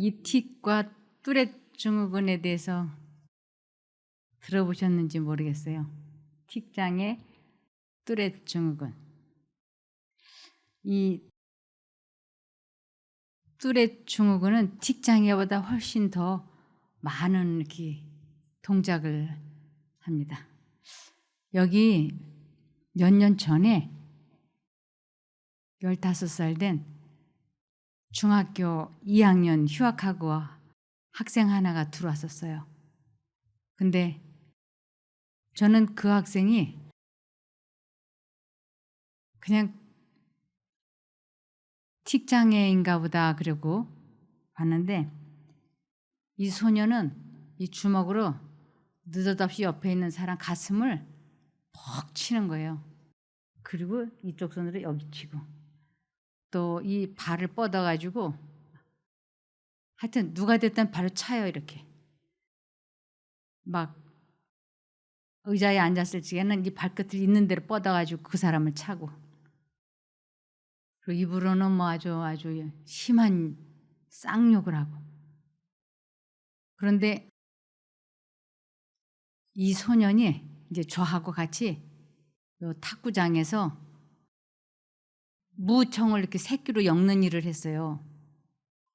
이 틱과 뚜렛 증후군에 대해서 들어보셨는지 모르겠어요. 틱장애, 뚜렛 증후군. 이 뚜렛 증후군은 틱장애보다 훨씬 더 많은 이렇게 동작을 합니다. 여기 몇 년 전에 15살 된 중학교 2학년 휴학하고 학생 하나가 들어왔었어요. 근데 저는 그 학생이 그냥 틱장애인가 보다 그러고 봤는데, 이 소녀는 이 주먹으로 느닷없이 옆에 있는 사람 가슴을 퍽 치는 거예요. 그리고 이쪽 손으로 여기 치고, 또 이 발을 뻗어가지고, 하여튼 누가 됐든 발을 차요. 이렇게 막 의자에 앉았을 적에는 이 발끝을 있는 대로 뻗어가지고 그 사람을 차고, 그리고 입으로는 뭐 아주 심한 쌍욕을 하고. 그런데 이 소년이 이제 저하고 같이 요 탁구장에서 무청을 이렇게 새끼로 엮는 일을 했어요.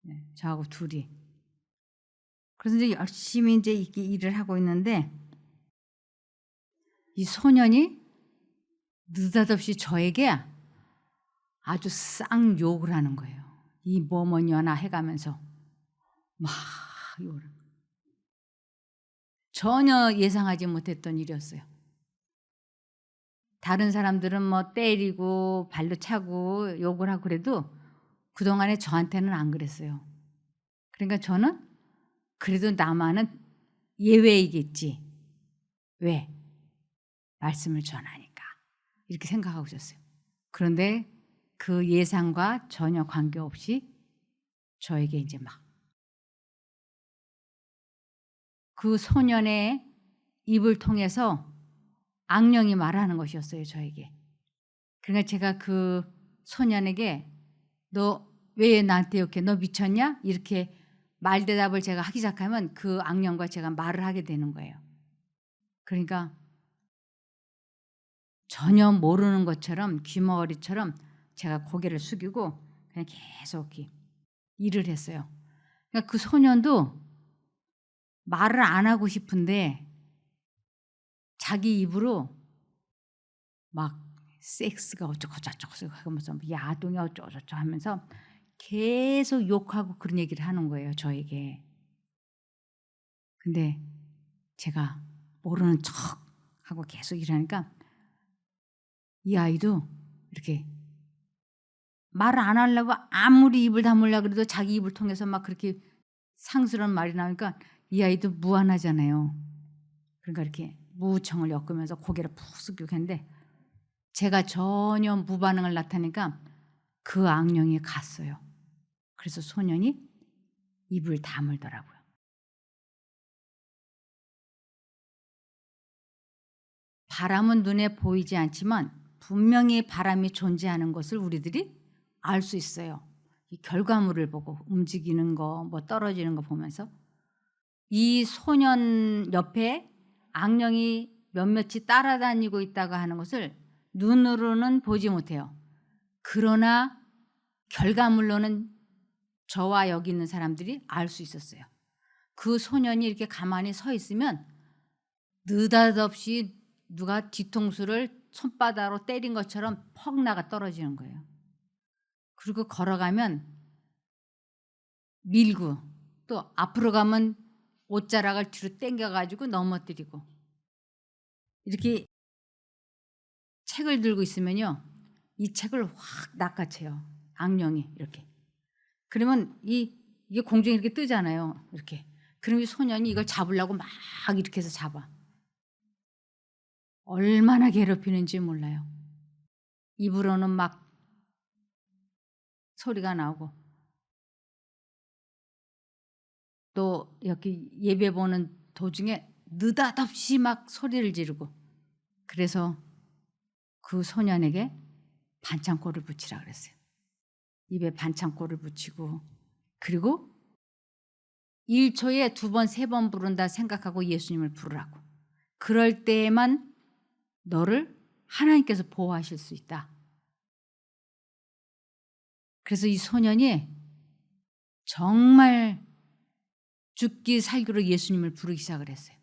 네, 저하고 둘이. 그래서 이제 열심히 이제 이 일을 하고 있는데, 이 소년이 느닷없이 저에게 아주 쌍욕을 하는 거예요. 이 뭐뭐냐나 해가면서 막 욕을. 전혀 예상하지 못했던 일이었어요. 다른 사람들은 뭐 때리고 발로 차고 욕을 하고 그래도 그동안에 저한테는 안 그랬어요. 그러니까 저는 그래도 나만은 예외이겠지. 왜? 말씀을 전하니까. 이렇게 생각하고 있었어요. 그런데 그 예상과 전혀 관계없이 저에게 이제 막 그 소년의 입을 통해서 악령이 말하는 것이었어요, 저에게. 그러니까 제가 그 소년에게 너 왜 나한테 이렇게 너 미쳤냐? 이렇게 말대답을 제가 하기 시작하면 그 악령과 제가 말을 하게 되는 거예요. 그러니까 전혀 모르는 것처럼 귀머거리처럼 제가 고개를 숙이고 그냥 계속 일을 했어요. 그러니까 그 소년도 말을 안 하고 싶은데 자기 입으로 막 섹스가 어쩌고 저쩌고 하면서 야동이 어쩌고 저쩌고 하면서 계속 욕하고 그런 얘기를 하는 거예요, 저에게. 근데 제가 모르는 척하고 계속 일하니까 이 아이도 이렇게 말을 안 하려고 아무리 입을 다물려고 그래도 자기 입을 통해서 막 그렇게 상스러운 말이 나오니까 이 아이도 무안하잖아요. 그러니까 이렇게 무청을 엮으면서 고개를 푹 숙이고 했는데, 제가 전혀 무반응을 나타내니까 그 악령이 갔어요. 그래서 소년이 입을 다물더라고요. 바람은 눈에 보이지 않지만 분명히 바람이 존재하는 것을 우리들이 알 수 있어요. 이 결과물을 보고 움직이는 거, 뭐 떨어지는 거 보면서. 이 소년 옆에 악령이 몇몇이 따라다니고 있다고 하는 것을 눈으로는 보지 못해요. 그러나 결과물로는 저와 여기 있는 사람들이 알 수 있었어요. 그 소년이 이렇게 가만히 서 있으면 느닷없이 누가 뒤통수를 손바닥으로 때린 것처럼 퍽 나가 떨어지는 거예요. 그리고 걸어가면 밀고, 또 앞으로 가면 옷자락을 뒤로 당겨 가지고 넘어뜨리고, 이렇게 책을 들고 있으면요, 이 책을 확 낚아채요, 악령이 이렇게. 그러면 이게 공중에 이렇게 뜨잖아요, 이렇게. 그럼 이 소년이 이걸 잡으려고 막 이렇게 해서 잡아. 얼마나 괴롭히는지 몰라요. 입으로는 막 소리가 나오고, 또 이렇게 예배 보는 도중에 느닷없이 막 소리를 지르고. 그래서 그 소년에게 반창고를 붙이라 그랬어요. 입에 반창고를 붙이고, 그리고 1초에 2번, 3번 부른다 생각하고 예수님을 부르라고. 그럴 때에만 너를 하나님께서 보호하실 수 있다. 그래서 이 소년이 정말 죽기 살기로 예수님을 부르기 시작을 했어요.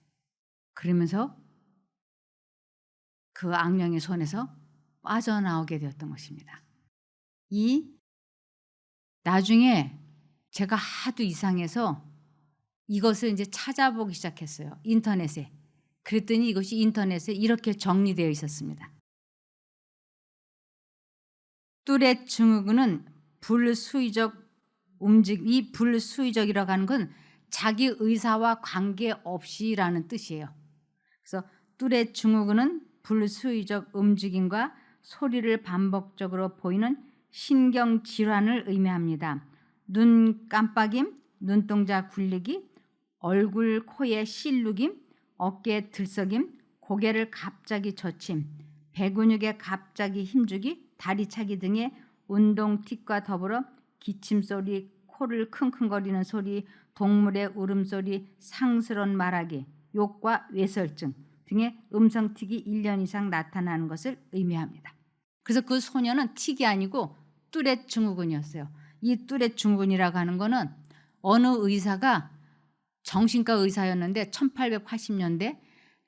그러면서 그 악령의 손에서 빠져나오게 되었던 것입니다. 이 나중에 제가 하도 이상해서 이것을 이제 찾아보기 시작했어요. 인터넷에. 그랬더니 이것이 인터넷에 이렇게 정리되어 있었습니다. 뚜렛 증후군은 불수의적 이 불수의적이라고 하는 건 자기 의사와 관계없이라는 뜻이에요. 그래서 뚜렛 증후군은 불수의적 움직임과 소리를 반복적으로 보이는 신경 질환을 의미합니다. 눈 깜빡임, 눈동자 굴리기, 얼굴, 코에 실룩임, 어깨 들썩임, 고개를 갑자기 젖힘, 배근육에 갑자기 힘주기, 다리 차기 등의 운동 틱과 더불어 기침 소리, 코를 킁킁거리는 소리, 동물의 울음소리, 상스러운 말하기, 욕과 외설증 등의 음성틱이 1년 이상 나타나는 것을 의미합니다. 그래서 그 소녀는 틱이 아니고 뚜렛 증후군이었어요. 이 뚜렛 증후군이라고 하는 거는 어느 의사가 정신과 의사였는데 1880년대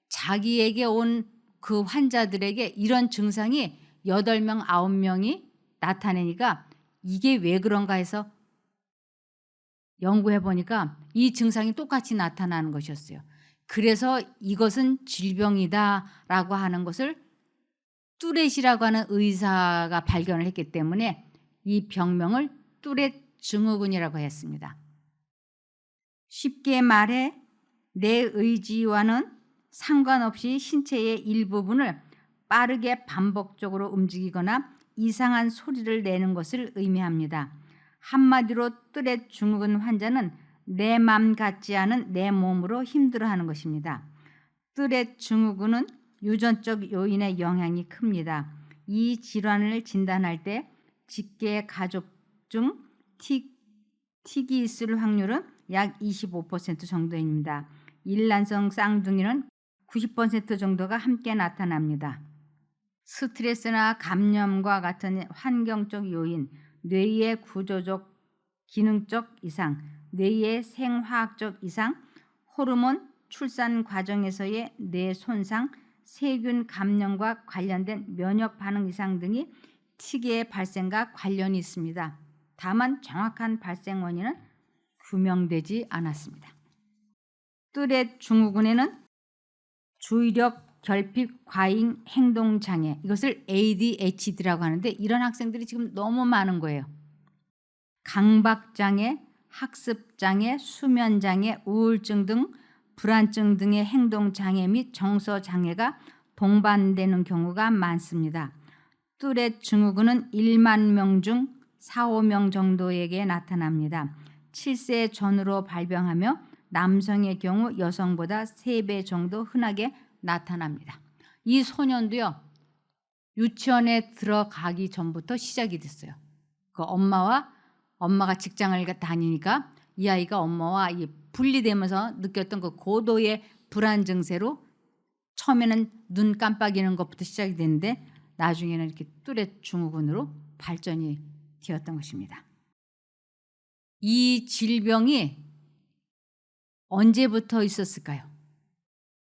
자기에게 온 그 환자들에게 이런 증상이 8명, 9명이 나타내니까 이게 왜 그런가 해서 연구해 보니까 이 증상이 똑같이 나타나는 것이었어요. 그래서 이것은 질병이다라고 하는 것을 뚜렛이라고 하는 의사가 발견을 했기 때문에 이 병명을 뚜렛 증후군이라고 했습니다. 쉽게 말해 내 의지와는 상관없이 신체의 일부분을 빠르게 반복적으로 움직이거나 이상한 소리를 내는 것을 의미합니다. 한마디로 뚜렛 증후군 환자는 내 맘 같지 않은 내 몸으로 힘들어하는 것입니다. 뚜렛 증후군은 유전적 요인의 영향이 큽니다. 이 질환을 진단할 때 직계 가족 중 틱이 있을 확률은 약 25% 정도입니다. 일란성 쌍둥이는 90% 정도가 함께 나타납니다. 스트레스나 감염과 같은 환경적 요인, 뇌의 구조적, 기능적 이상, 뇌의 생화학적 이상, 호르몬, 출산 과정에서의 뇌 손상, 세균 감염과 관련된 면역 반응 이상 등이 틱의 발생과 관련이 있습니다. 다만 정확한 발생 원인은 규명되지 않았습니다. 뚜렛 증후군에는 주의력 결핍 과잉 행동 장애, 이것을 ADHD라고 하는데 이런 학생들이 지금 너무 많은 거예요. 강박 장애, 학습 장애, 수면 장애, 우울증 등 불안증 등의 행동 장애 및 정서 장애가 동반되는 경우가 많습니다. 뚜렛 증후군은 1만 명 중 4, 5명 정도에게 나타납니다. 7세 전후로 발병하며 남성의 경우 여성보다 3배 정도 흔하게 나타납니다. 이 소년도요, 유치원에 들어가기 전부터 시작이 됐어요. 그 엄마가 직장을 다니니까 이 아이가 엄마와 분리되면서 느꼈던 그 고도의 불안 증세로 처음에는 눈 깜빡이는 것부터 시작이 됐는데 나중에는 이렇게 뚜렛 증후군으로 발전이 되었던 것입니다. 이 질병이 언제부터 있었을까요?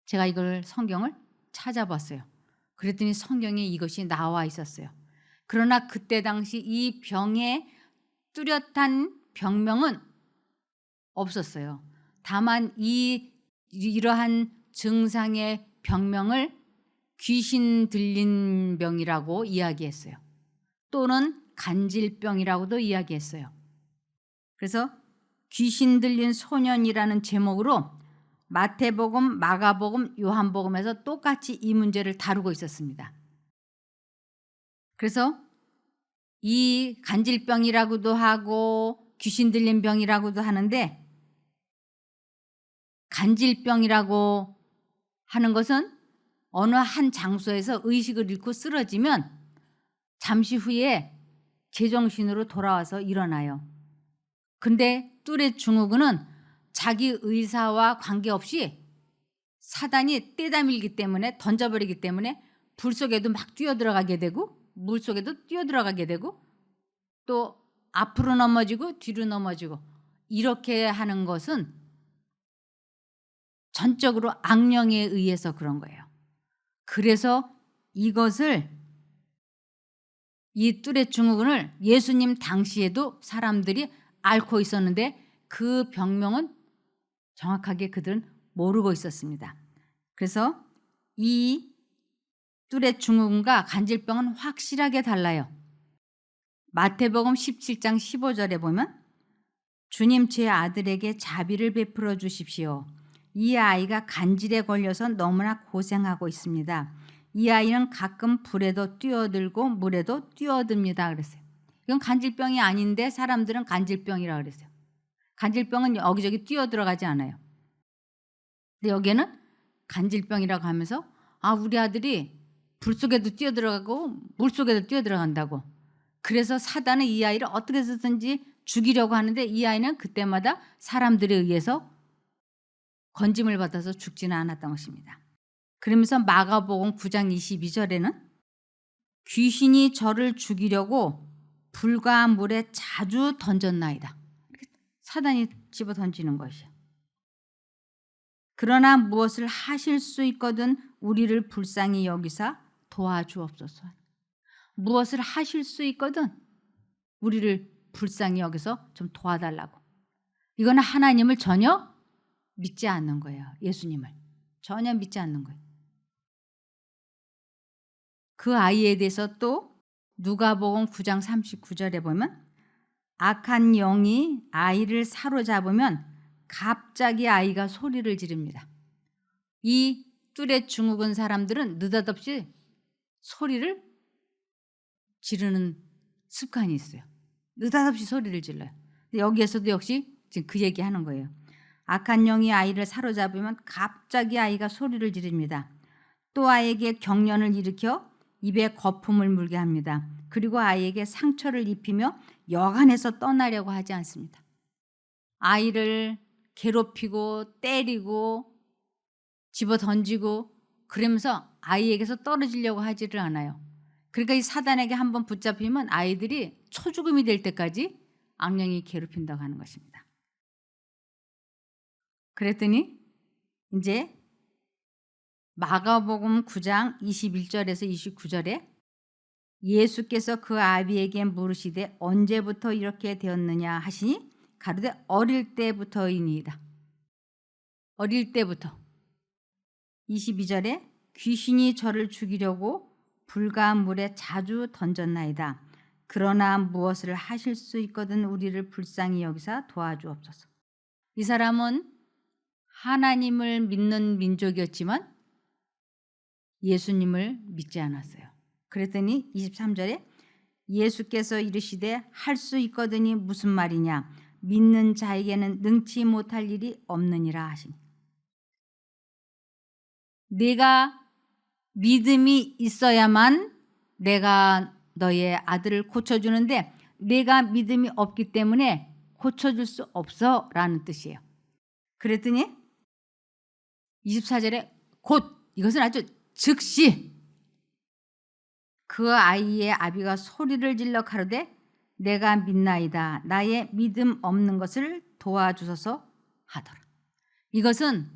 제가 이걸 성경을 찾아봤어요. 그랬더니 성경에 이것이 나와 있었어요. 그러나 그때 당시 이 병의 뚜렷한 병명은 없었어요. 다만 이러한 증상의 병명을 귀신 들린 병이라고 이야기했어요. 또는 간질병이라고도 이야기했어요. 그래서 귀신 들린 소년이라는 제목으로 마태복음, 마가복음, 요한복음에서 똑같이 이 문제를 다루고 있었습니다. 그래서 이 간질병이라고도 하고 귀신 들린 병이라고도 하는데 간질병이라고 하는 것은 어느 한 장소에서 의식을 잃고 쓰러지면 잠시 후에 제정신으로 돌아와서 일어나요. 근데 뚜렛 증후군은 자기 의사와 관계없이 사단이 떼다밀기 때문에 던져버리기 때문에 불 속에도 막 뛰어들어가게 되고 물 속에도 뛰어들어가게 되고 또 앞으로 넘어지고 뒤로 넘어지고 이렇게 하는 것은 전적으로 악령에 의해서 그런 거예요. 그래서 이것을 이 뚜렛 증후군을 예수님 당시에도 사람들이 앓고 있었는데 그 병명은 정확하게 그들은 모르고 있었습니다. 그래서 이 뚜렛 증후군과 간질병은 확실하게 달라요. 마태복음 17장 15절에 보면 주님 제 아들에게 자비를 베풀어 주십시오. 이 아이가 간질에 걸려서 너무나 고생하고 있습니다. 이 아이는 가끔 불에도 뛰어들고 물에도 뛰어듭니다. 그랬어요. 이건 간질병이 아닌데 사람들은 간질병이라고 그랬어요. 간질병은 여기저기 뛰어들어가지 않아요. 근데 여기에는 간질병이라고 하면서 우리 아들이 불 속에도 뛰어들어가고 물 속에도 뛰어들어간다고. 그래서 사단은 이 아이를 어떻게 해서든지 죽이려고 하는데 이 아이는 그때마다 사람들에 의해서 건짐을 받아서 죽지는 않았던 것입니다. 그러면서 마가복음 9장 22절에는 귀신이 저를 죽이려고 불과 물에 자주 던졌나이다. 사단이 집어 던지는 것이요. 그러나 무엇을 하실 수 있거든 우리를 불쌍히 여기사 도와주옵소서. 무엇을 하실 수 있거든 우리를 불쌍히 여기서 좀 도와달라고. 이거는 하나님을 전혀 믿지 않는 거예요. 예수님을 전혀 믿지 않는 거예요. 그 아이에 대해서 또 누가복음 9장 39절에 보면 악한 영이 아이를 사로잡으면 갑자기 아이가 소리를 지릅니다. 이 뚜렛 증후군 사람들은 느닷없이 소리를 지르는 습관이 있어요. 느닷없이 소리를 질러요. 여기에서도 역시 지금 그 얘기하는 거예요. 악한 영이 아이를 사로잡으면 갑자기 아이가 소리를 지릅니다. 또 아이에게 경련을 일으켜 입에 거품을 물게 합니다. 그리고 아이에게 상처를 입히며 여간에서 떠나려고 하지 않습니다. 아이를 괴롭히고 때리고 집어 던지고 그러면서 아이에게서 떨어지려고 하지를 않아요. 그러니까 이 사단에게 한번 붙잡히면 아이들이 초죽음이 될 때까지 악령이 괴롭힌다고 하는 것입니다. 그랬더니 이제 마가복음 9장 21절에서 29절에 예수께서 그 아비에게 물으시되 언제부터 이렇게 되었느냐 하시니 가로되 어릴 때부터이니이다. 어릴 때부터. 22절에 귀신이 저를 죽이려고 불과 물에 자주 던졌나이다. 그러나 무엇을 하실 수 있거든 우리를 불쌍히 여기사 도와주옵소서. 이 사람은 하나님을 믿는 민족이었지만 예수님을 믿지 않았어요. 그랬더니 23절에 예수께서 이르시되 할 수 있거든이 무슨 말이냐 믿는 자에게는 능치 못할 일이 없느니라 하시니. 내가 믿음이 있어야만 내가 너의 아들을 고쳐주는데 내가 믿음이 없기 때문에 고쳐줄 수 없어 라는 뜻이에요. 그랬더니 24절에 곧 이것은 아주 즉시 그 아이의 아비가 소리를 질러 가로되 내가 믿나이다. 나의 믿음 없는 것을 도와주소서 하더라. 이것은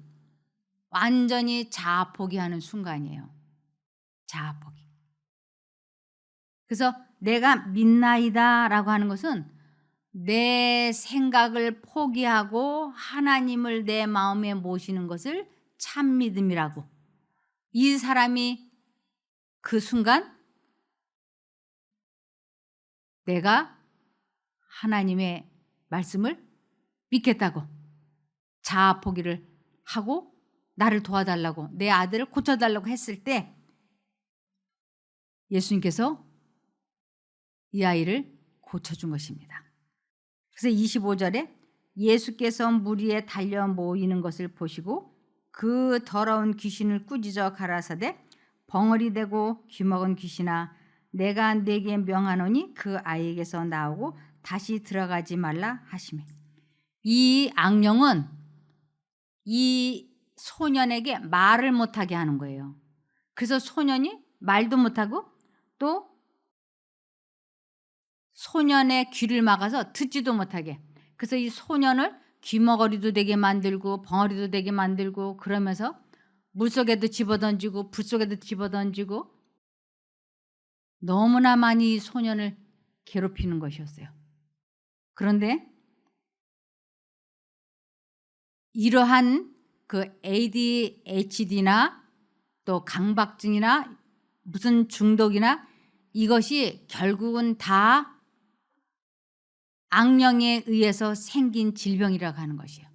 완전히 자아포기하는 순간이에요. 자아포기. 그래서 내가 믿나이다 라고 하는 것은 내 생각을 포기하고 하나님을 내 마음에 모시는 것을 참 믿음이라고. 이 사람이 그 순간 내가 하나님의 말씀을 믿겠다고 자아 포기를 하고 나를 도와달라고 내 아들을 고쳐달라고 했을 때 예수님께서 이 아이를 고쳐준 것입니다. 그래서 25절에 예수께서 물 위에 달려 모이는 것을 보시고 그 더러운 귀신을 꾸짖어 가라사대 벙어리 되고 귀먹은 귀신아 내가 네게 명하노니 그 아이에게서 나오고 다시 들어가지 말라 하시매. 이 악령은 이 소년에게 말을 못하게 하는 거예요. 그래서 소년이 말도 못하고 또 소년의 귀를 막아서 듣지도 못하게. 그래서 이 소년을 귀머거리도 되게 만들고 벙어리도 되게 만들고 그러면서 물속에도 집어던지고 불 속에도 집어던지고 너무나 많이 이 소년을 괴롭히는 것이었어요. 그런데 이러한 그 ADHD나 또 강박증이나 무슨 중독이나 이것이 결국은 다 악령에 의해서 생긴 질병이라고 하는 것이에요.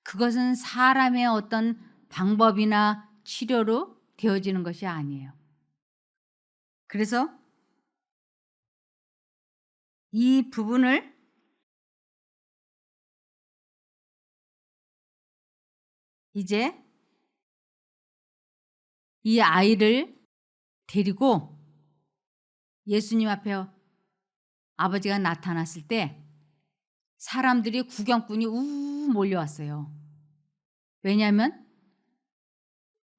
그것은 사람의 어떤 방법이나 치료로 되어지는 것이 아니에요. 그래서 이 부분을 이제 이 아이를 데리고 예수님 앞에 아버지가 나타났을 때 사람들이 구경꾼이 우 몰려왔어요. 왜냐하면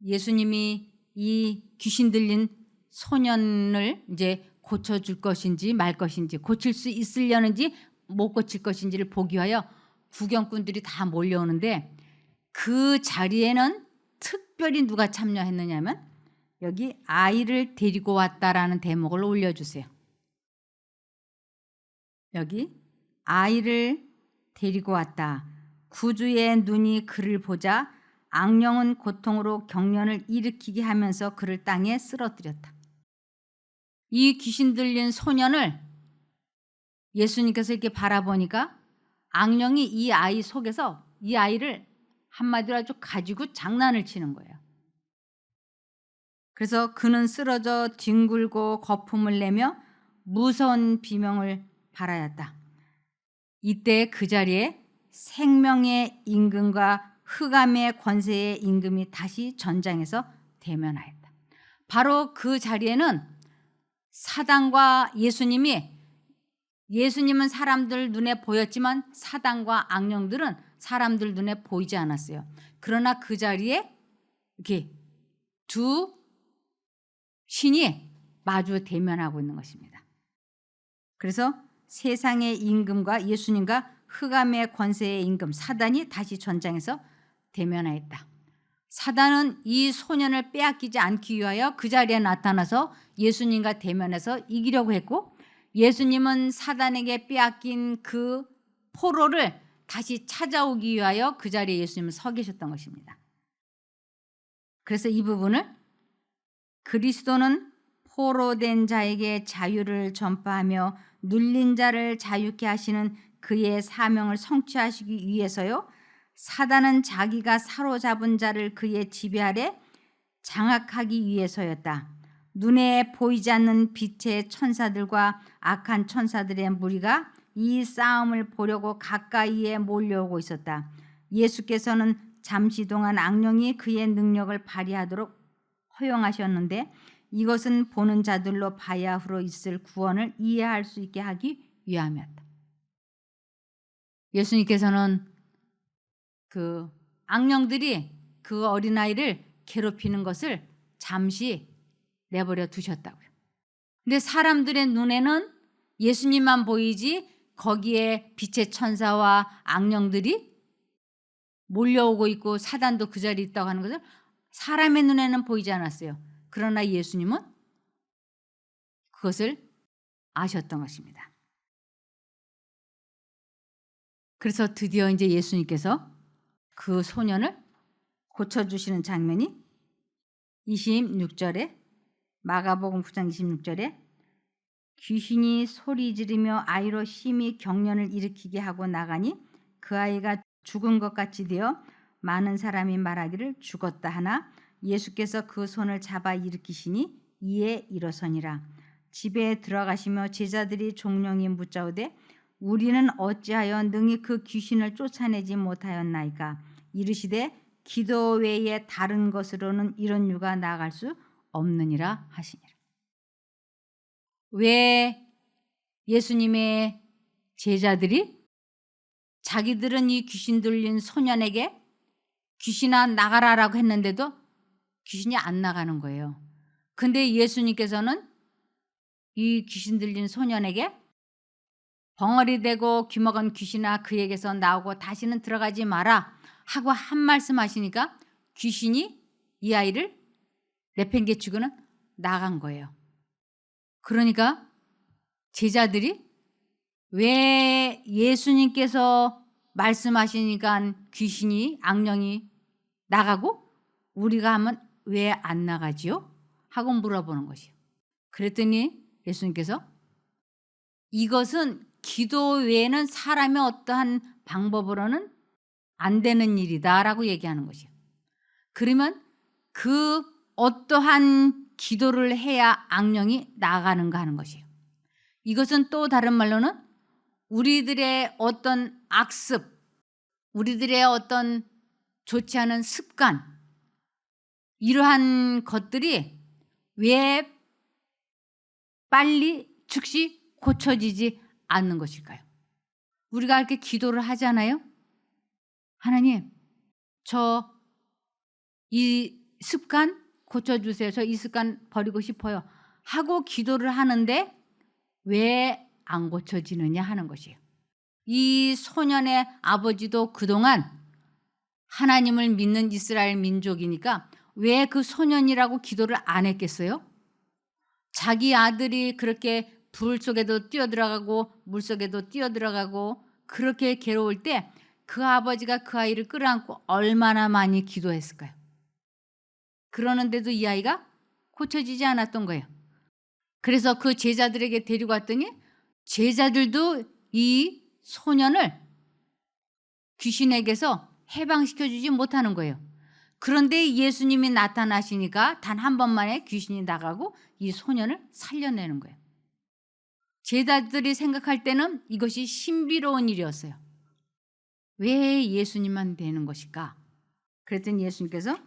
예수님이 이 귀신 들린 소년을 이제 고쳐줄 것인지 말 것인지 고칠 수 있으려는지 못 고칠 것인지를 보기 위하여 구경꾼들이 다 몰려오는데 그 자리에는 특별히 누가 참여했느냐면 여기 아이를 데리고 왔다라는 대목을 올려주세요. 여기 아이를 데리고 왔다. 구주의 눈이 그를 보자 악령은 고통으로 경련을 일으키게 하면서 그를 땅에 쓰러뜨렸다. 이 귀신 들린 소년을 예수님께서 이렇게 바라보니까 악령이 이 아이 속에서 이 아이를 한마디로 아주 가지고 장난을 치는 거예요. 그래서 그는 쓰러져 뒹굴고 거품을 내며 무서운 비명을 발하였다. 이때 그 자리에 생명의 임금과 흑암의 권세의 임금이 다시 전장에서 대면하였다. 바로 그 자리에는 사단과 예수님은 사람들 눈에 보였지만 사단과 악령들은 사람들 눈에 보이지 않았어요. 그러나 그 자리에 이렇게 두 신이 마주 대면하고 있는 것입니다. 그래서 세상의 임금과 예수님과 흑암의 권세의 임금 사단이 다시 전장에서 대면하였다. 사단은 이 소년을 빼앗기지 않기 위하여 그 자리에 나타나서 예수님과 대면해서 이기려고 했고 예수님은 사단에게 빼앗긴 그 포로를 다시 찾아오기 위하여 그 자리에 예수님은 서 계셨던 것입니다. 그래서 이 부분을 그리스도는 포로된 자에게 자유를 전파하며 눌린 자를 자유케 하시는 그의 사명을 성취하시기 위해서요. 사단은 자기가 사로잡은 자를 그의 지배 아래 장악하기 위해서였다. 눈에 보이지 않는 빛의 천사들과 악한 천사들의 무리가 이 싸움을 보려고 가까이에 몰려오고 있었다. 예수께서는 잠시 동안 악령이 그의 능력을 발휘하도록 허용하셨는데 이것은 보는 자들로 바야흐로 있을 구원을 이해할 수 있게 하기 위함이었다. 예수님께서는 그 악령들이 그 어린아이를 괴롭히는 것을 잠시 내버려 두셨다고요. 근데 사람들의 눈에는 예수님만 보이지 거기에 빛의 천사와 악령들이 몰려오고 있고 사단도 그 자리에 있다고 하는 것을 사람의 눈에는 보이지 않았어요. 그러나 예수님은 그것을 아셨던 것입니다. 그래서 드디어 이제 예수님께서 그 소년을 고쳐주시는 장면이 26절에 마가복음 9장 26절에 귀신이 소리 지르며 아이로 심히 경련을 일으키게 하고 나가니 그 아이가 죽은 것 같이 되어 많은 사람이 말하기를 죽었다 하나 예수께서 그 손을 잡아 일으키시니 이에 일어서니라. 집에 들어가시며 제자들이 종용이 묻자오되 우리는 어찌하여 능히 그 귀신을 쫓아내지 못하였나이까. 이르시되 기도 외에 다른 것으로는 이런 유가 나아갈 수 없느니라 하시니라. 왜 예수님의 제자들이 자기들은 이 귀신 들린 소년에게 귀신아 나가라라고 했는데도 귀신이 안 나가는 거예요. 근데 예수님께서는 이 귀신 들린 소년에게 벙어리 대고 귀먹은 귀신아 그에게서 나오고 다시는 들어가지 마라 하고 한 말씀 하시니까 귀신이 이 아이를 내팽개치고는 나간 거예요. 그러니까 제자들이 왜 예수님께서 말씀하시니까 귀신이 악령이 나가고 우리가 하면 왜 안 나가지요? 하고 물어보는 것이에요. 그랬더니 예수님께서 이것은 기도 외에는 사람의 어떠한 방법으로는 안 되는 일이다라고 얘기하는 것이에요. 그러면 그 어떠한 기도를 해야 악령이 나가는가 하는 것이에요. 이것은 또 다른 말로는 우리들의 어떤 악습, 우리들의 어떤 좋지 않은 습관, 이러한 것들이 왜 빨리 즉시 고쳐지지 않는 것일까요? 우리가 이렇게 기도를 하잖아요. 하나님, 저 이 습관 고쳐주세요. 저 이 습관 버리고 싶어요. 하고 기도를 하는데 왜 안 고쳐지느냐 하는 것이에요. 이 소년의 아버지도 그동안 하나님을 믿는 이스라엘 민족이니까 왜 그 소년이라고 기도를 안 했겠어요? 자기 아들이 그렇게 불 속에도 뛰어들어가고 물 속에도 뛰어들어가고 그렇게 괴로울 때 그 아버지가 그 아이를 끌어안고 얼마나 많이 기도했을까요? 그러는데도 이 아이가 고쳐지지 않았던 거예요. 그래서 그 제자들에게 데리고 왔더니 제자들도 이 소년을 귀신에게서 해방시켜주지 못하는 거예요. 그런데 예수님이 나타나시니까 단 한 번만에 귀신이 나가고 이 소년을 살려내는 거예요. 제자들이 생각할 때는 이것이 신비로운 일이었어요. 왜 예수님만 되는 것일까? 그랬더니 예수님께서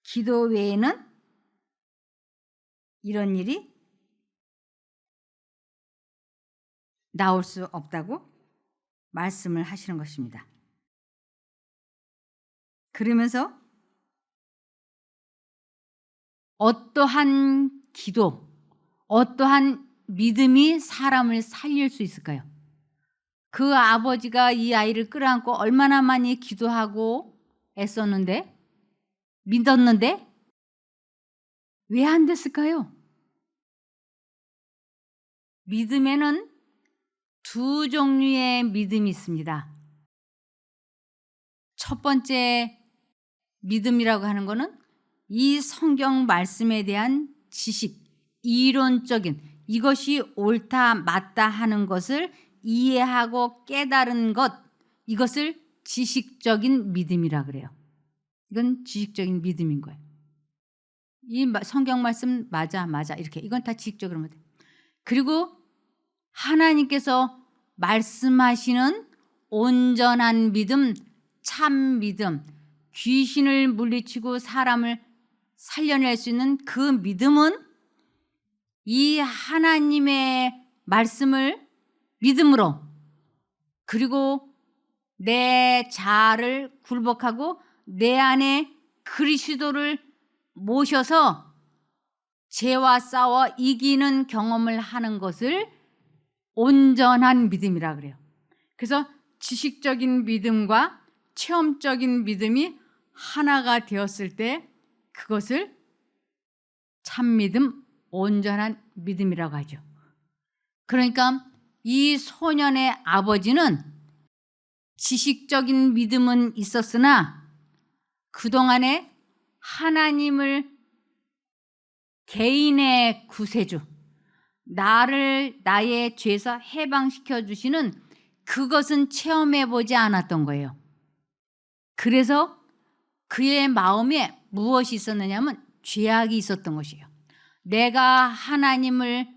기도 외에는 이런 일이 나올 수 없다고 말씀을 하시는 것입니다. 그러면서 어떠한 기도, 어떠한 믿음이 사람을 살릴 수 있을까요? 그 아버지가 이 아이를 끌어안고 얼마나 많이 기도하고 애썼는데 믿었는데 왜 안 됐을까요? 믿음에는 두 종류의 믿음이 있습니다. 첫 번째 믿음이라고 하는 것은 이 성경 말씀에 대한 지식, 이론적인 이것이 옳다 맞다 하는 것을 이해하고 깨달은 것, 이것을 지식적인 믿음이라 그래요. 이건 지식적인 믿음인 거예요. 이 성경 말씀 맞아 이렇게 이건 다 지식적으로 믿어요. 그리고 하나님께서 말씀하시는 온전한 믿음, 참 믿음, 귀신을 물리치고 사람을 살려낼 수 있는 그 믿음은 이 하나님의 말씀을 믿음으로 그리고 내 자아를 굴복하고 내 안에 그리스도를 모셔서 죄와 싸워 이기는 경험을 하는 것을 온전한 믿음이라 그래요. 그래서 지식적인 믿음과 체험적인 믿음이 하나가 되었을 때 그것을 참 믿음, 온전한 믿음이라고 하죠. 그러니까 이 소년의 아버지는 지식적인 믿음은 있었으나 그동안에 하나님을 개인의 구세주, 나를 나의 죄에서 해방시켜 주시는 그것은 체험해 보지 않았던 거예요. 그래서 그의 마음에 무엇이 있었느냐면 죄악이 있었던 것이에요. 내가 하나님을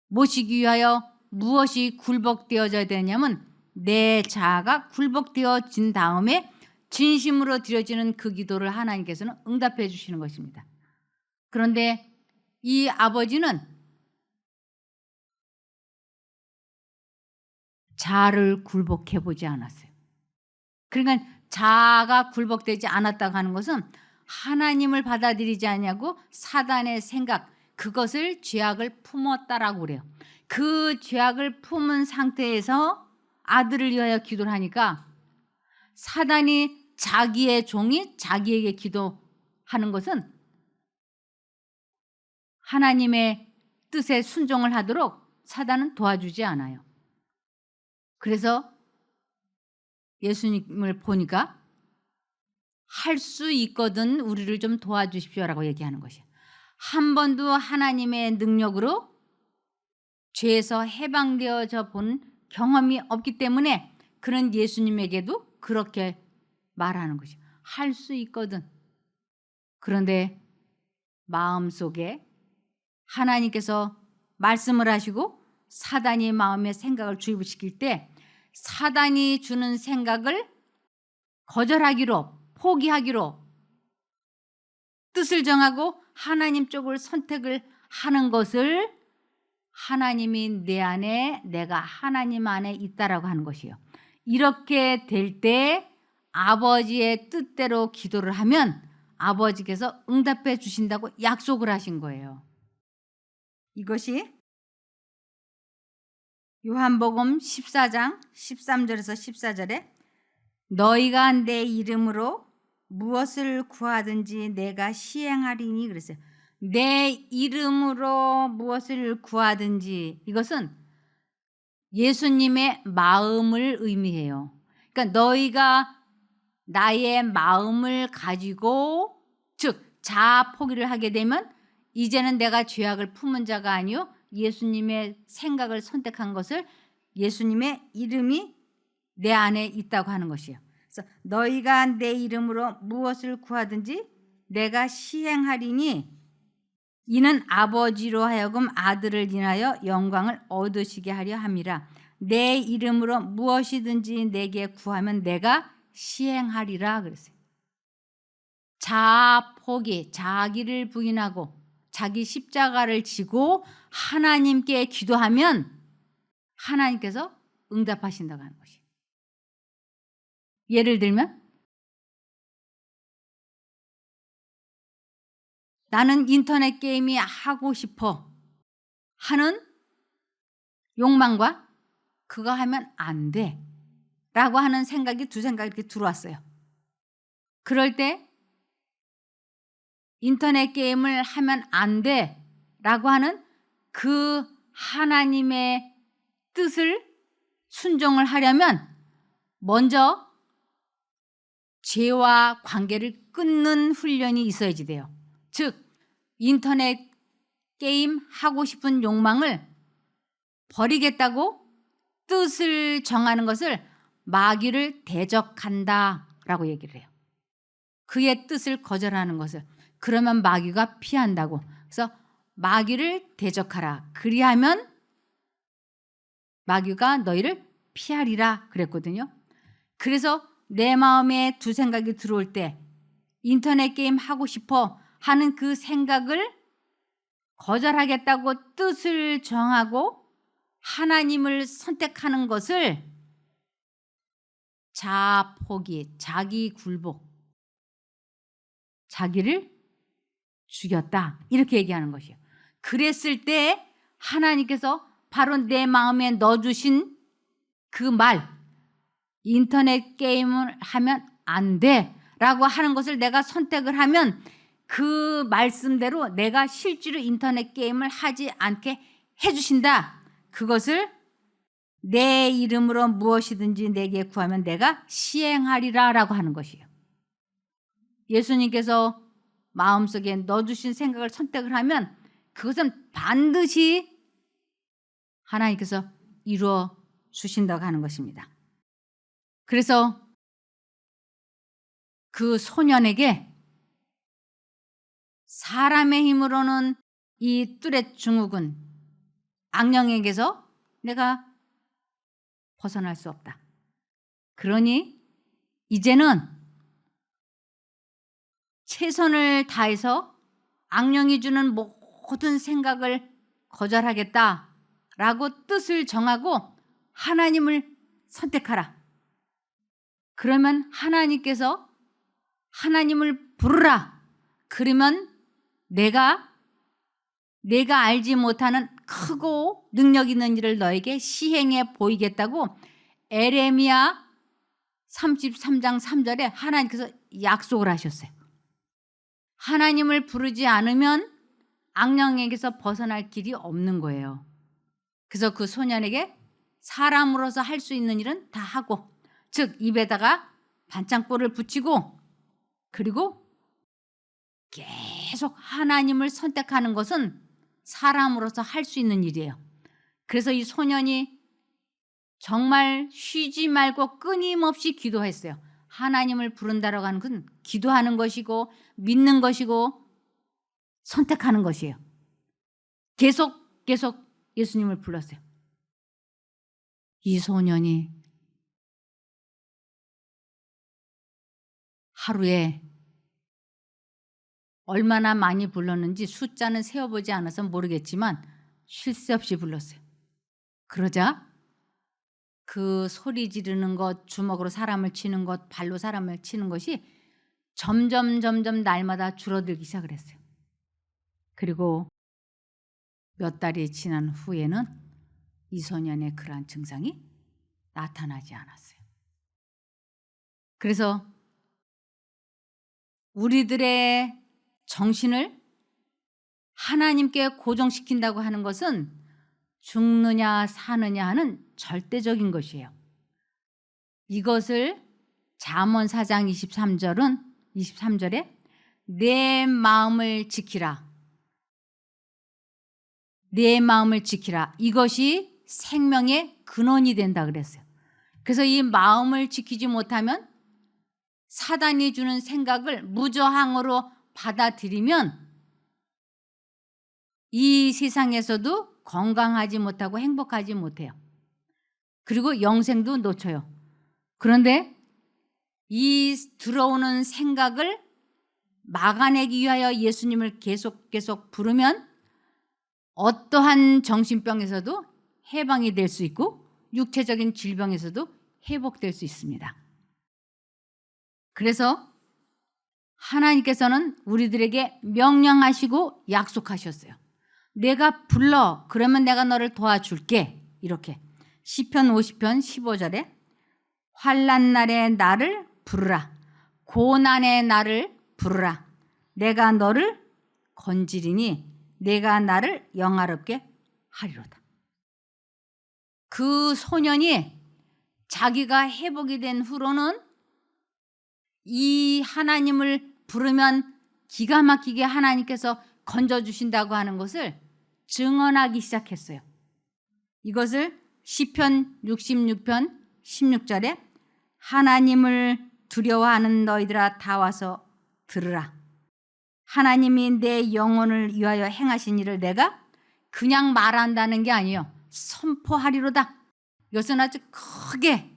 모시기 위하여 무엇이 굴복되어져야 되냐면 내 자아가 굴복되어진 다음에 진심으로 드려지는 그 기도를 하나님께서는 응답해 주시는 것입니다. 그런데 이 아버지는 자아를 굴복해 보지 않았어요. 그러니까 자아가 굴복되지 않았다고 하는 것은 하나님을 받아들이지 않냐고 사단의 생각, 그것을 죄악을 품었다라고 그래요. 그 죄악을 품은 상태에서 아들을 위하여 기도를 하니까 사단이 자기의 종이 자기에게 기도하는 것은 하나님의 뜻에 순종을 하도록 사단은 도와주지 않아요. 그래서 예수님을 보니까 할 수 있거든 우리를 좀 도와주십시오라고 얘기하는 것이에요. 한 번도 하나님의 능력으로 죄에서 해방되어져 본 경험이 없기 때문에 그런 예수님에게도 그렇게 말하는 것이에요. 할 수 있거든. 그런데 마음속에 하나님께서 말씀을 하시고 사단이 마음에 생각을 주입시킬 때 사단이 주는 생각을 거절하기로, 포기하기로 뜻을 정하고 하나님 쪽을 선택을 하는 것을 하나님이 내 안에, 내가 하나님 안에 있다라고 하는 것이에요. 이렇게 될 때 아버지의 뜻대로 기도를 하면 아버지께서 응답해 주신다고 약속을 하신 거예요. 이것이 요한복음 14장 13절에서 14절에 너희가 내 이름으로 무엇을 구하든지 내가 시행하리니 그랬어요. 내 이름으로 무엇을 구하든지, 이것은 예수님의 마음을 의미해요. 그러니까 너희가 나의 마음을 가지고, 즉 자아 포기를 하게 되면 이제는 내가 죄악을 품은 자가 아니요 예수님의 생각을 선택한 것을 예수님의 이름이 내 안에 있다고 하는 것이에요. 그래서 너희가 내 이름으로 무엇을 구하든지 내가 시행하리니 이는 아버지로 하여금 아들을 인하여 영광을 얻으시게 하려 함이라. 내 이름으로 무엇이든지 내게 구하면 내가 시행하리라 그랬어요. 자아 포기, 자기를 부인하고 자기 십자가를 지고 하나님께 기도하면 하나님께서 응답하신다고 하는 것이에요. 예를 들면 나는 인터넷 게임이 하고 싶어 하는 욕망과 그거 하면 안 돼 라고 하는 생각이, 두 생각이 이렇게 들어왔어요. 그럴 때 인터넷 게임을 하면 안 돼 라고 하는 그 하나님의 뜻을 순종을 하려면 먼저 죄와 관계를 끊는 훈련이 있어야지 돼요. 즉 인터넷 게임 하고 싶은 욕망을 버리겠다고 뜻을 정하는 것을 마귀를 대적한다라고 얘기를 해요. 그의 뜻을 거절하는 것을. 그러면 마귀가 피한다고. 그래서 마귀를 대적하라. 그리하면 마귀가 너희를 피하리라 그랬거든요. 그래서 내 마음에 두 생각이 들어올 때 인터넷 게임 하고 싶어 하는 그 생각을 거절하겠다고 뜻을 정하고 하나님을 선택하는 것을 자아 포기, 자기 굴복, 자기를 죽였다 이렇게 얘기하는 것이에요. 그랬을 때 하나님께서 바로 내 마음에 넣어주신 그 말, 인터넷 게임을 하면 안 돼 라고 하는 것을 내가 선택을 하면 그 말씀대로 내가 실제로 인터넷 게임을 하지 않게 해주신다. 그것을 내 이름으로 무엇이든지 내게 구하면 내가 시행하리라 라고 하는 것이에요. 예수님께서 마음속에 넣어주신 생각을 선택을 하면 그것은 반드시 하나님께서 이루어 주신다고 하는 것입니다. 그래서 그 소년에게 사람의 힘으로는 이 뚜렛 증후군, 악령에게서 내가 벗어날 수 없다. 그러니 이제는 최선을 다해서 악령이 주는 모든 생각을 거절하겠다라고 뜻을 정하고 하나님을 선택하라. 그러면 하나님께서 하나님을 부르라. 그러면 내가 알지 못하는 크고 능력 있는 일을 너에게 시행해 보이겠다고 에레미야 33장 3절에 하나님께서 약속을 하셨어요. 하나님을 부르지 않으면 악령에게서 벗어날 길이 없는 거예요. 그래서 그 소년에게 사람으로서 할 수 있는 일은 다 하고, 즉 입에다가 반창고를 붙이고, 그리고 계속 하나님을 선택하는 것은 사람으로서 할 수 있는 일이에요. 그래서 이 소년이 정말 쉬지 말고 끊임없이 기도했어요. 하나님을 부른다라고 하는 건 기도하는 것이고 믿는 것이고 선택하는 것이에요. 계속 예수님을 불렀어요. 이 소년이 하루에 얼마나 많이 불렀는지 숫자는 세어보지 않아서 모르겠지만 쉴 새 없이 불렀어요. 그러자 그 소리 지르는 것, 주먹으로 사람을 치는 것, 발로 사람을 치는 것이 점점 날마다 줄어들기 시작을 했어요. 그리고 몇 달이 지난 후에는 이 소년의 그러한 증상이 나타나지 않았어요. 그래서 우리들의 정신을 하나님께 고정시킨다고 하는 것은 죽느냐 사느냐 하는 절대적인 것이에요. 이것을 잠언 4장 23절에 내 마음을 지키라. 내 마음을 지키라. 이것이 생명의 근원이 된다 그랬어요. 그래서 이 마음을 지키지 못하면 사단이 주는 생각을 무저항으로 받아들이면 이 세상에서도 건강하지 못하고 행복하지 못해요. 그리고 영생도 놓쳐요. 그런데 이 들어오는 생각을 막아내기 위하여 예수님을 계속 부르면 어떠한 정신병에서도 해방이 될 수 있고 육체적인 질병에서도 회복될 수 있습니다. 그래서 하나님께서는 우리들에게 명령하시고 약속하셨어요. 내가 불러 그러면 내가 너를 도와줄게. 이렇게 시편 50편 15절에 환난 날에 나를 부르라. 고난의 나를 부르라. 내가 너를 건지리니 내가 나를 영화롭게 하리로다. 그 소년이 자기가 회복이 된 후로는 이 하나님을 부르면 기가 막히게 하나님께서 건져주신다고 하는 것을 증언하기 시작했어요. 이것을 시편 66편 16절에 하나님을 두려워하는 너희들아 다 와서 들으라. 하나님이 내 영혼을 위하여 행하신 일을 내가 그냥 말한다는 게 아니에요. 선포하리로다. 이것은 아주 크게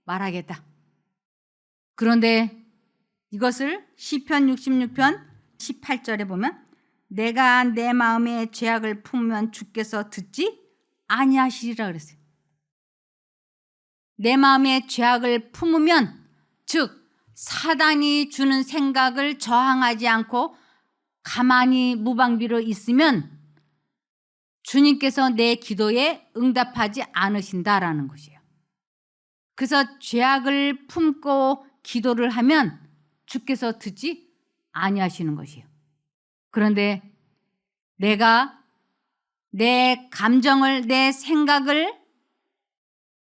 말하겠다. 그런데 이것을 시편 66편 18절에 보면 내가 내 마음에 죄악을 품으면 주께서 듣지 아니하시리라 그랬어요. 내 마음에 죄악을 품으면, 즉 사단이 주는 생각을 저항하지 않고 가만히 무방비로 있으면 주님께서 내 기도에 응답하지 않으신다라는 것이에요. 그래서 죄악을 품고 기도를 하면 주께서 듣지 아니하시는 것이에요. 그런데 내가 내 감정을, 내 생각을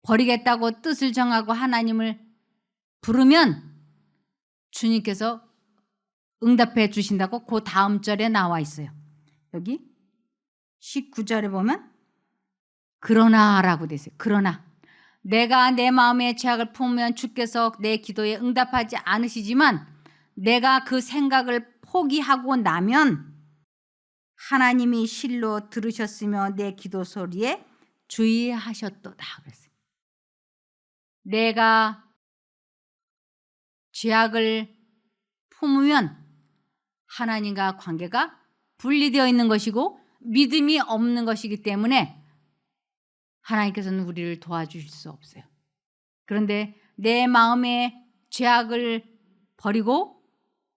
버리겠다고 뜻을 정하고 하나님을 부르면 주님께서 응답해 주신다고 그 다음 절에 나와 있어요. 여기 19절에 보면 그러나라고 돼 있어요. 그러나 내가 내 마음에 죄악을 품으면 주께서 내 기도에 응답하지 않으시지만 내가 그 생각을 포기하고 나면 하나님이 실로 들으셨으며 내 기도 소리에 주의하셨도다 그랬어요. 내가 죄악을 품으면 하나님과 관계가 분리되어 있는 것이고 믿음이 없는 것이기 때문에 하나님께서는 우리를 도와주실 수 없어요. 그런데 내 마음에 죄악을 버리고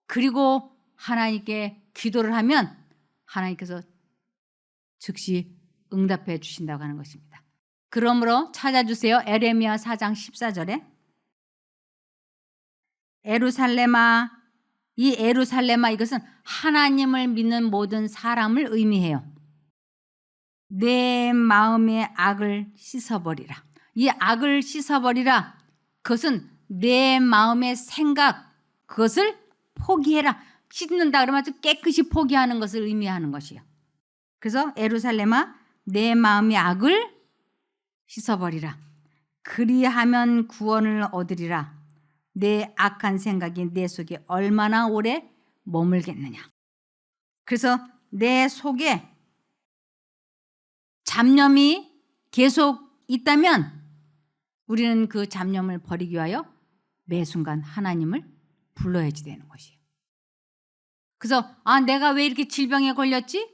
그리고 하나님께 기도를 하면 하나님께서 즉시 응답해 주신다고 하는 것입니다. 그러므로 찾아주세요. 에레미야 4장 14절에 에루살렘아, 이 에루살렘아, 이것은 하나님을 믿는 모든 사람을 의미해요. 내 마음의 악을 씻어버리라. 이 악을 씻어버리라. 그것은 내 마음의 생각, 그것을 포기해라. 씻는다 그러면 아주 깨끗이 포기하는 것을 의미하는 것이에요. 그래서 에루살렘아, 내 마음의 악을 씻어버리라. 그리하면 구원을 얻으리라. 내 악한 생각이 내 속에 얼마나 오래 머물겠느냐. 그래서 내 속에 잡념이 계속 있다면 우리는 그 잡념을 버리기 위하여 매 순간 하나님을 불러야지 되는 것이에요. 그래서 내가 왜 이렇게 질병에 걸렸지?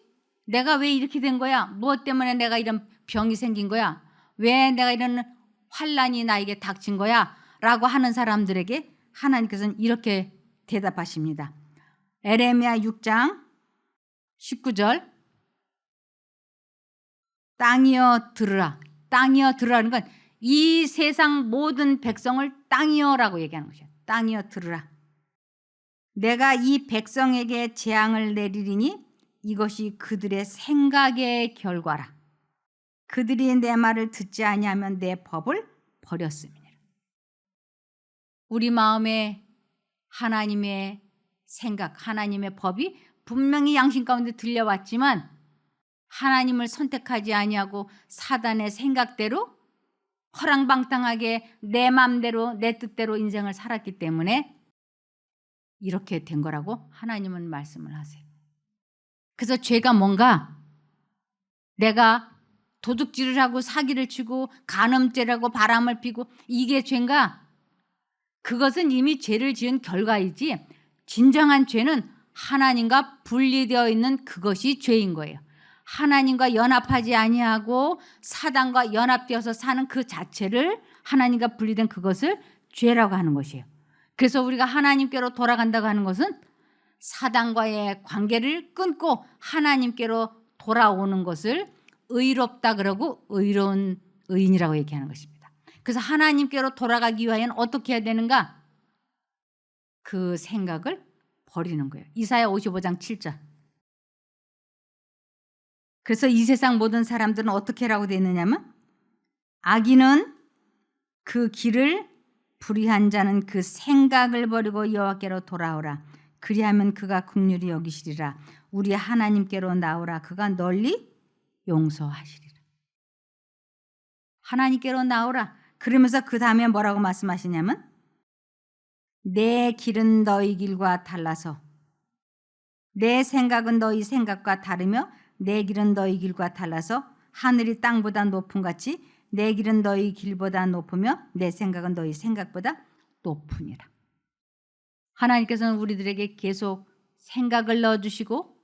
내가 왜 이렇게 된 거야? 무엇 때문에 내가 이런 병이 생긴 거야? 왜 내가 이런 환난이 나에게 닥친 거야? 라고 하는 사람들에게 하나님께서는 이렇게 대답하십니다. 에레미야 6장 19절 땅이여 들으라. 땅이여 들으라는 건 이 세상 모든 백성을 땅이여라고 얘기하는 것이에요. 땅이여 들으라. 내가 이 백성에게 재앙을 내리리니 이것이 그들의 생각의 결과라. 그들이 내 말을 듣지 아니하면 내 법을 버렸음이니라. 우리 마음에 하나님의 생각, 하나님의 법이 분명히 양심 가운데 들려왔지만 하나님을 선택하지 아니하고 사단의 생각대로 허랑방탕하게 내 마음대로 내 뜻대로 인생을 살았기 때문에 이렇게 된 거라고 하나님은 말씀을 하세요. 그래서 죄가 뭔가 내가 도둑질을 하고 사기를 치고 간음죄라고 바람을 피고 이게 죄인가? 그것은 이미 죄를 지은 결과이지 진정한 죄는 하나님과 분리되어 있는 그것이 죄인 거예요. 하나님과 연합하지 아니하고 사단과 연합되어서 사는 그 자체를 하나님과 분리된 그것을 죄라고 하는 것이에요. 그래서 우리가 하나님께로 돌아간다고 하는 것은 사단과의 관계를 끊고 하나님께로 돌아오는 것을 의롭다 그러고 의로운 의인이라고 얘기하는 것입니다. 그래서 하나님께로 돌아가기 위하여는 어떻게 해야 되는가? 그 생각을 버리는 거예요. 이사야 55장 7절. 그래서 이 세상 모든 사람들은 어떻게 하라고 되어 있느냐면 악인은 그 길을 불의한 자는 그 생각을 버리고 여호와께로 돌아오라. 그리하면 그가 긍휼히 여기시리라. 우리 하나님께로 나오라. 그가 널리 용서하시리라. 하나님께로 나오라. 그러면서 그 다음에 뭐라고 말씀하시냐면 내 길은 너희 길과 달라서 내 생각은 너희 생각과 다르며 내 길은 너희 길과 달라서 하늘이 땅보다 높음 같이 내 길은 너희 길보다 높으며 내 생각은 너희 생각보다 높으니라. 하나님께서는 우리들에게 계속 생각을 넣어주시고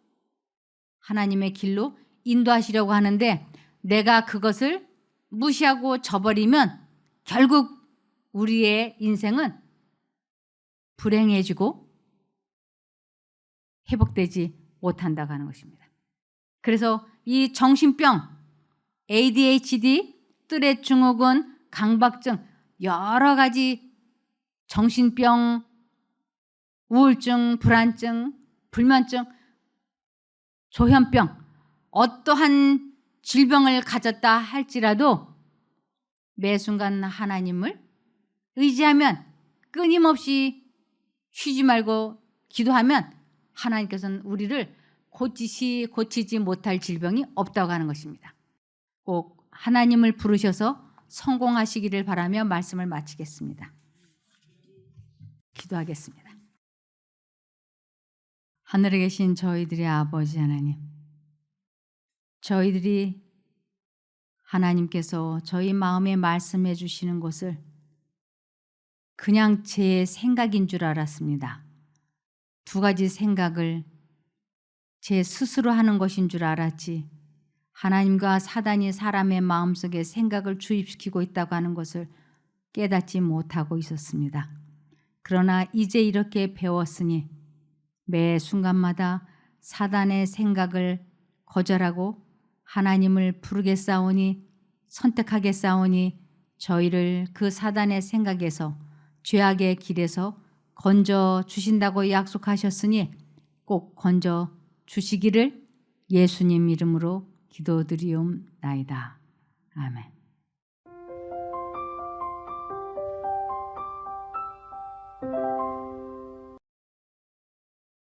하나님의 길로 인도하시려고 하는데 내가 그것을 무시하고 저버리면 결국 우리의 인생은 불행해지고 회복되지 못한다고 하는 것입니다. 그래서 이 정신병, ADHD, 뚜렛 증후군, 강박증 여러 가지 정신병, 우울증, 불안증, 불면증, 조현병 어떠한 질병을 가졌다 할지라도 매 순간 하나님을 의지하면 끊임없이 쉬지 말고 기도하면 하나님께서는 우리를 고치지 못할 질병이 없다고 하는 것입니다. 꼭 하나님을 부르셔서 성공하시기를 바라며 말씀을 마치겠습니다. 기도하겠습니다. 하늘에 계신 저희들의 아버지 하나님, 저희들이 하나님께서 저희 마음에 말씀해 주시는 것을 그냥 제 생각인 줄 알았습니다. 두 가지 생각을 제 스스로 하는 것인 줄 알았지 하나님과 사단이 사람의 마음속에 생각을 주입시키고 있다고 하는 것을 깨닫지 못하고 있었습니다. 그러나 이제 이렇게 배웠으니 매 순간마다 사단의 생각을 거절하고 하나님을 부르겠사오니 선택하겠사오니 저희를 그 사단의 생각에서 죄악의 길에서 건져 주신다고 약속하셨으니 꼭 건져 주시기를 예수님 이름으로 기도드리옵나이다. 아멘.